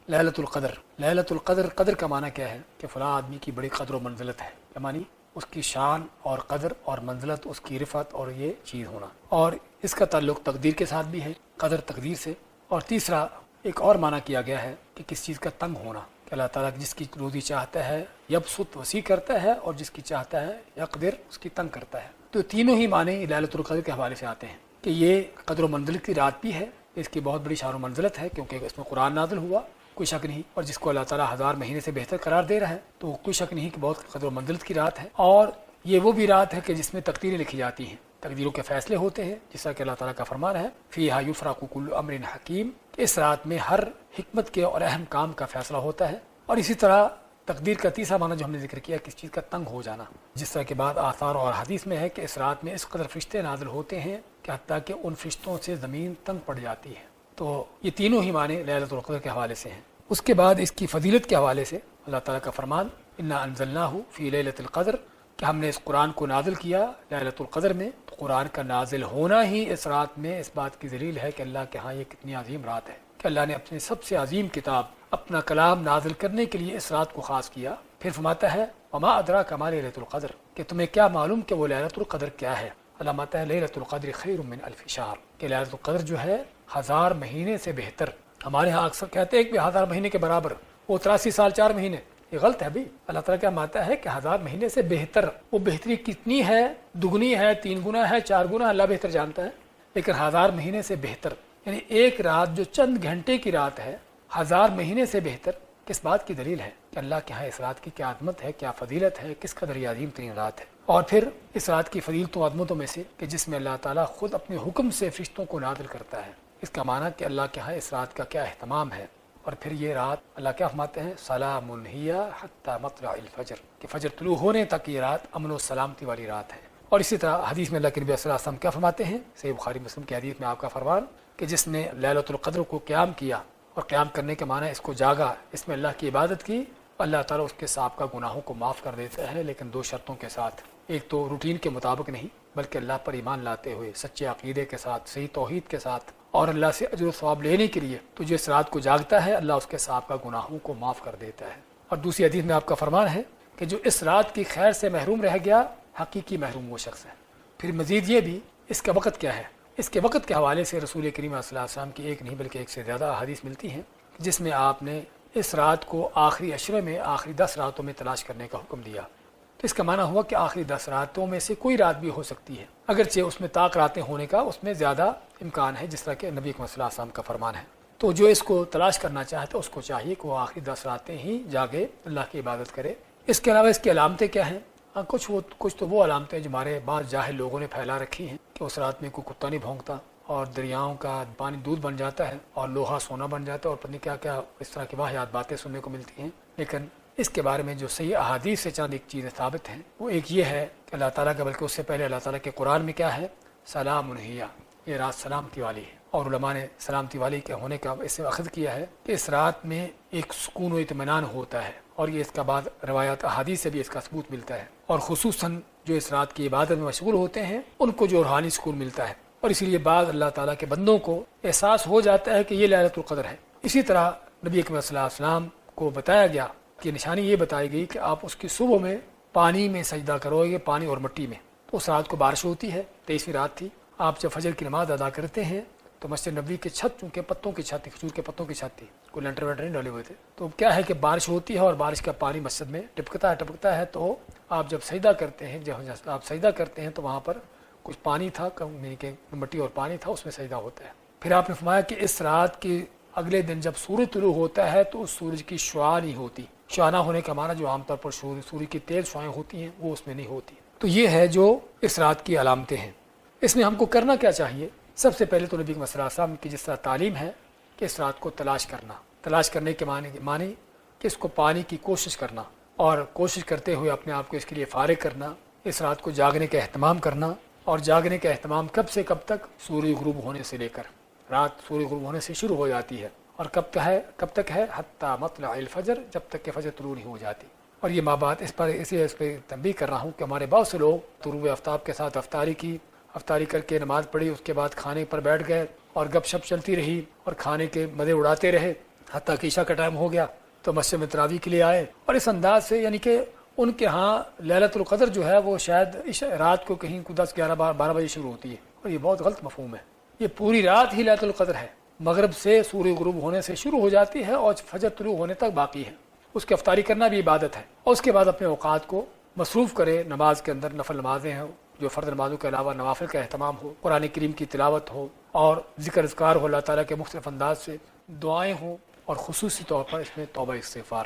ليلۃ القدر، ليلۃ القدر، قدر کا معنی کیا ہے کہ فلاں آدمی کی بڑی قدر و منزلت ہے، کیا معنی اس کی شان اور قدر اور منزلت، اس کی رفعت اور یہ چیز ہونا، اور اس کا تعلق تقدیر کے ساتھ بھی ہے، قدر تقدیر سے۔ اور تیسرا ایک اور معنی کیا گیا ہے کہ کس چیز کا تنگ ہونا، کہ اللہ تعالیٰ جس کی روزی چاہتا ہے یبسط وسیع کرتا ہے، اور جس کی چاہتا ہے یقدر اس کی تنگ کرتا ہے۔ تو تینوں ہی معنی ليلۃ القدر کے حوالے سے آتے ہیں کہ یہ قدر و منزلت کی رات بھی ہے، اس کی بہت بڑی شان و منزلت ہے کیونکہ اس میں قرآن نازل ہوا، کوئی شک نہیں، اور جس کو اللہ تعالیٰ 1000 مہینے سے بہتر قرار دے رہا ہے تو کوئی شک نہیں کہ بہت قدر و منزلت کی رات ہے۔ اور یہ وہ بھی رات ہے کہ جس میں تقدیریں لکھی جاتی ہیں، تقدیروں کے فیصلے ہوتے ہیں، جس طرح کہ اللہ تعالیٰ کا فرمان ہے فیہا یفرق کل امر حکیم، اس رات میں ہر حکمت کے اور اہم کام کا فیصلہ ہوتا ہے۔ اور اسی طرح تقدیر کا تیسرا معنی جو ہم نے ذکر کیا کس چیز کا تنگ ہو جانا، جس طرح کے بعد آثار اور حدیث میں ہے کہ اس رات میں اس قدر فرشتے نازل ہوتے ہیں کہ حتیٰ کہ ان فرشتوں سے زمین تنگ پڑ جاتی ہے۔ تو یہ تینوں ہی معنی ليلۃ القدر کے حوالے سے ہیں۔ اس کے بعد اس کی فضیلت کے حوالے سے اللہ تعالیٰ کا فرمان انا انزلناہ فی لیلۃ القدر، کہ ہم نے اس قرآن کو نازل کیا ليلۃ القدر میں۔ تو قرآن کا نازل ہونا ہی اس رات میں اس بات کی دلیل ہے کہ اللہ کے ہاں یہ کتنی عظیم رات ہے، کہ اللہ نے اپنی سب سے عظیم کتاب اپنا کلام نازل کرنے کے لیے اس رات کو خاص کیا۔ پھر فرماتا ہے وما ادراک ما لیلۃ القدر، کہ تمہیں کیا معلوم کہ وہ ليلۃ القدر کیا ہے۔ علامات ہے لیلۃ القدر خیر من الف شہر، کہ ليلۃ القدر جو ہے 1000 مہینے سے بہتر۔ ہمارے ہاں اکثر کہتے ہیں کہ 1000 مہینے کے برابر، وہ 83 سال 4 مہینے، یہ غلط ہے بھی۔ اللہ تعالیٰ کیا مانتا ہے کہ 1000 مہینے سے بہتر، وہ بہتری کتنی ہے، دگنی ہے، 3 گنا ہے، 4 گنا، اللہ بہتر جانتا ہے، لیکن 1000 مہینے سے بہتر، یعنی ایک رات جو چند گھنٹے کی رات ہے 1000 مہینے سے بہتر، کس بات کی دلیل ہے کہ اللہ کے ہاں اس رات کی کیا عظمت ہے، کیا فضیلت ہے، کس قدر یہ عظیم ترین رات ہے۔ اور پھر اس رات کی فضیلت و عظمتوں میں سے کہ جس میں اللہ تعالیٰ خود اپنے حکم سے فرشتوں کو نازل کرتا ہے، اس کا معنی کہ اللہ کے ہاں اس رات کا کیا اہتمام ہے۔ اور پھر یہ رات اللہ کیا فرماتے ہیں سلام ہی حتی مطلع الفجر، کہ فجر طلوع ہونے تک یہ رات امن و سلامتی والی رات ہے۔ اور اسی طرح حدیث میں اللہ کے نبی صلی اللہ علیہ وسلم کیا فرماتے ہیں، صحیح بخاری مسلم کی حدیث میں آپ کا فرمان کہ جس نے ليلۃ القدر کو قیام کیا، اور قیام کرنے کے معنی اس کو جاگا، اس میں اللہ کی عبادت کی، اللہ تعالیٰ اس کے سابقہ گناہوں کو معاف کر دیتا ہے، لیکن 2 شرطوں کے ساتھ۔ ایک تو روٹین کے مطابق نہیں، بلکہ اللہ پر ایمان لاتے ہوئے سچے عقیدے کے ساتھ، صحیح توحید کے ساتھ، اور اللہ سے اجر و ثواب لینے کے لیے تو جو اس رات کو جاگتا ہے اللہ اس کے سابقہ گناہوں کو معاف کر دیتا ہے۔ اور دوسری حدیث میں آپ کا فرمان ہے کہ جو اس رات کی خیر سے محروم رہ گیا حقیقی محروم وہ شخص ہے۔ پھر مزید یہ بھی اس کا وقت کیا ہے، اس کے وقت کے حوالے سے رسول کریم صلی اللہ علیہ وسلم کی ایک نہیں بلکہ ایک سے زیادہ احادیث ملتی ہیں جس میں آپ نے اس رات کو آخری عشرے میں، آخری 10 راتوں میں تلاش کرنے کا حکم دیا۔ تو اس کا معنی ہوا کہ آخری 10 راتوں میں سے کوئی رات بھی ہو سکتی ہے، اگرچہ اس میں طاق راتیں ہونے کا اس میں زیادہ امکان ہے، جس طرح کہ نبی اکرم صلی اللہ علیہ وسلم کا فرمان ہے۔ تو جو اس کو تلاش کرنا چاہتا ہے اس کو چاہیے کہ وہ آخری 10 راتیں ہی جاگے، اللہ کی عبادت کرے۔ اس کے علاوہ اس کی علامتیں کیا ہیں؟ کچھ تو وہ علامتیں جو ہمارے بعض جاہل لوگوں نے پھیلا رکھی ہیں کہ اس رات میں کوئی کتا نہیں بھونکتا، اور دریاؤں کا پانی دودھ بن جاتا ہے، اور لوہا سونا بن جاتا ہے، اور پتہ نہیں کیا کیا اس طرح کی واحد باتیں سننے کو ملتی ہیں۔ لیکن اس کے بارے میں جو صحیح احادیث سے چند ایک چیزیں ثابت ہیں، وہ ایک یہ ہے کہ اللہ تعالیٰ کا، بلکہ اس سے پہلے اللہ تعالیٰ کے قرآن میں کیا ہے، سلام ہی، یہ رات سلامتی والی ہے۔ اور علماء نے سلامتی والی کے ہونے کا اس سے اخذ کیا ہے کہ اس رات میں ایک سکون و اطمینان ہوتا ہے، اور یہ اس کا بعد روایات احادیث سے بھی اس کا ثبوت ملتا ہے، اور خصوصاً جو اس رات کی عبادت میں مشغول ہوتے ہیں ان کو جو روحانی سکون ملتا ہے، اور اسی لیے بعض اللہ تعالیٰ کے بندوں کو احساس ہو جاتا ہے کہ یہ ليلۃ القدر ہے۔ اسی طرح نبی اکرم صلی اللہ علیہ وسلم کو بتایا گیا کہ نشانی یہ بتائی گئی کہ آپ اس کی صبح میں پانی میں سجدہ کرو گے، پانی اور مٹی میں۔ تو اس رات کو بارش ہوتی ہے، 23ویں رات تھی، آپ جب فجر کی نماز ادا کرتے ہیں تو مسجد نبوی کی چھت، چونکہ پتوں کی چھت تھی، کھجور کے پتوں کی چھت تھی، کوئی لنٹر ونٹر نہیں ڈالے ہوئے تھے، تو کیا ہے کہ بارش ہوتی ہے اور بارش کا پانی مسجد میں ٹپکتا ہے، تو آپ جب سجدہ کرتے ہیں، جب آپ سجدہ کرتے ہیں تو وہاں پر کچھ پانی تھا، یعنی کہ مٹی اور پانی تھا، اس میں سجدہ ہوتا ہے۔ پھر آپ نے فرمایا کہ اس رات کے اگلے دن جب سورج طلوع ہوتا ہے تو اس سورج کی شعاع نہیں ہوتی، شعاع نہ ہونے کا معنی جو عام طور پر سورج کی تیز شعائیں ہوتی ہیں وہ اس میں نہیں ہوتی۔ تو یہ ہے جو اس رات کی علامتیں ہیں۔ اس میں ہم کو کرنا کیا چاہیے؟ سب سے پہلے تو نبی صلی اللہ علیہ وسلم کی جس طرح تعلیم ہے کہ اس رات کو تلاش کرنے کے معنی کہ اس کو پانے کی کوشش کرنا، اور کوشش کرتے ہوئے اپنے آپ کو اس کے لیے فارغ کرنا، اس رات کو جاگنے کا اہتمام کرنا، اور جاگنے کا اہتمام کب سے کب تک؟ سورج غروب ہونے سے لے کر، رات سورج غروب ہونے سے شروع ہو جاتی ہے، اور کب تک ہے حتی مطلع الفجر، جب تک کہ فجر طلوع نہیں ہو جاتی۔ اور یہ ماں بات اس پہ تنبیہ کر رہا ہوں کہ ہمارے بہت سے لوگ طلوع آفتاب کے ساتھ افطاری کر کے نماز پڑھی، اس کے بعد کھانے پر بیٹھ گئے اور گپ شپ چلتی رہی اور کھانے کے مزے اڑاتے رہے، حتیٰ کہ عشاء کا ٹائم ہو گیا تو مسجد میں تراویح کے لیے آئے، اور اس انداز سے یعنی کہ ان کے ہاں لیلۃ القدر جو ہے وہ شاید رات کو کہیں 10-11-12 بجے شروع ہوتی ہے، اور یہ بہت غلط مفہوم ہے۔ یہ پوری رات ہی لیلۃ القدر ہے، مغرب سے سورج غروب ہونے سے شروع ہو جاتی ہے اور فجر طلوع ہونے تک باقی ہے۔ اس کی افطاری کرنا بھی عبادت ہے، اور اس کے بعد اپنے اوقات کو مصروف کرے نماز کے اندر، نفل نمازیں ہوں جو فرض نمازوں کے علاوہ نوافل کا اہتمام ہو، قرآن کریم کی تلاوت ہو، اور ذکر اذکار ہو اللہ تعالیٰ کے مختلف انداز سے، دعائیں ہوں، اور خصوصی طور پر اس میں توبہ استغفار۔